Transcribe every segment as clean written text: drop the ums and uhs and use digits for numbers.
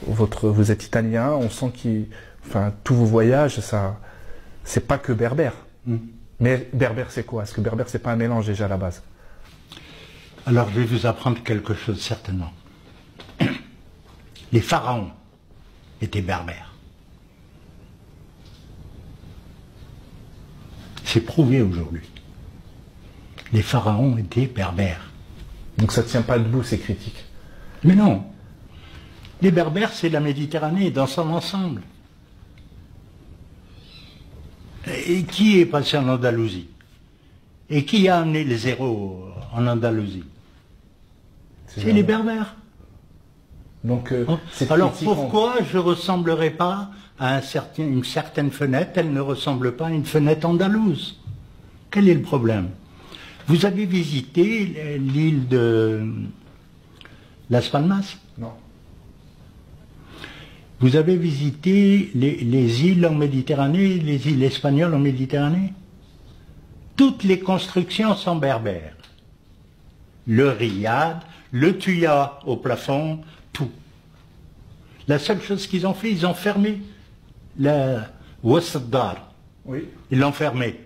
Vous êtes italien, on sent enfin, tous vos voyages, c'est pas que berbère. Mais berbère, c'est quoi? Est-ce que berbère, c'est pas un mélange déjà à la base? Alors, je vais vous apprendre quelque chose, certainement. Les pharaons étaient berbères. C'est prouvé aujourd'hui. Les pharaons étaient berbères. Donc ça ne tient pas debout, ces critiques? Mais non. Les berbères, c'est la Méditerranée dans son ensemble. Et qui est passé en Andalousie? Et qui a amené les zéros en Andalousie? C'est les berbères. Donc, alors pourquoi je ne ressemblerai pas à une certaine fenêtre? Elle ne ressemble pas à une fenêtre andalouse. Quel est le problème? Vous avez visité l'île de Las Palmas? Non. Vous avez visité les îles en Méditerranée, les îles espagnoles en Méditerranée? Toutes les constructions sont berbères. Le riad, le tuya au plafond, tout. La seule chose qu'ils ont fait, ils ont fermé la Wassaddar. Oui. Ils l'ont fermé.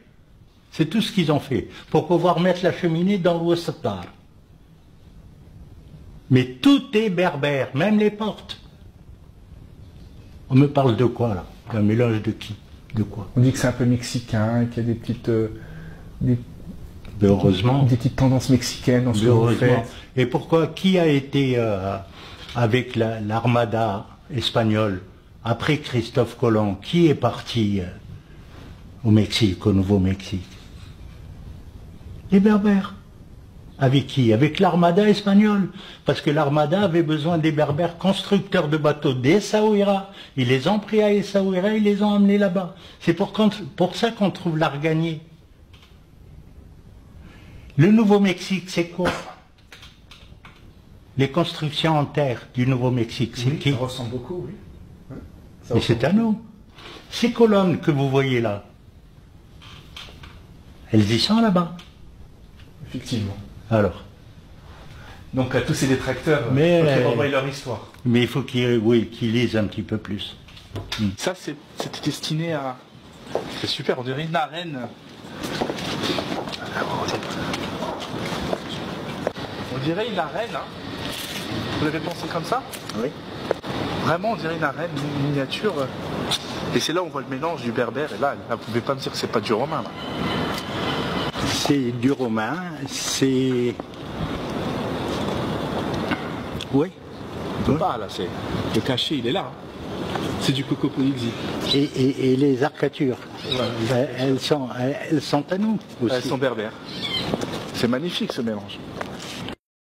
C'est tout ce qu'ils ont fait, pour pouvoir mettre la cheminée dans le Wassaddar. Mais tout est berbère, même les portes. On me parle de quoi, là? Un mélange de qui? De quoi? On dit que c'est un peu mexicain, qu'il y a des petites... heureusement. Des petites tendances mexicaines dans ce que vous faites. Et pourquoi? Qui a été avec l'armada espagnole après Christophe Colomb? Qui est parti au Mexique, au Nouveau-Mexique? Les Berbères. Avec qui? Avec l'armada espagnole. Parce que l'armada avait besoin des Berbères constructeurs de bateaux d'Essaouira. Ils les ont pris à Essaouira, ils les ont amenés là-bas. C'est pour ça qu'on trouve l'Arganier. Le Nouveau-Mexique, c'est quoi? Les constructions en terre du Nouveau-Mexique, c'est qui? Ça ressemble beaucoup, oui. Mais c'est à nous. Ces colonnes que vous voyez là, elles y sont là-bas. Effectivement. Alors. Donc à tous ces détracteurs, il faut qu'ils renvoient leur histoire. Mais il faut qu'ils lisent un petit peu plus. Ça, c'était destiné à... C'est super, on dirait une arène. On dirait une arène, hein. Vous l'avez pensé comme ça? Oui. Vraiment, on dirait une arène, une miniature. Et c'est là où on voit le mélange du berbère. Et là, vous ne pouvez pas me dire que c'est pas du romain, là. C'est du romain, c'est... Oui. On peut pas, là, c'est... Le cachet, il est là. Hein. C'est du coco polyxy. Et les arcatures, elles sont à nous aussi. Elles sont berbères. C'est magnifique, ce mélange.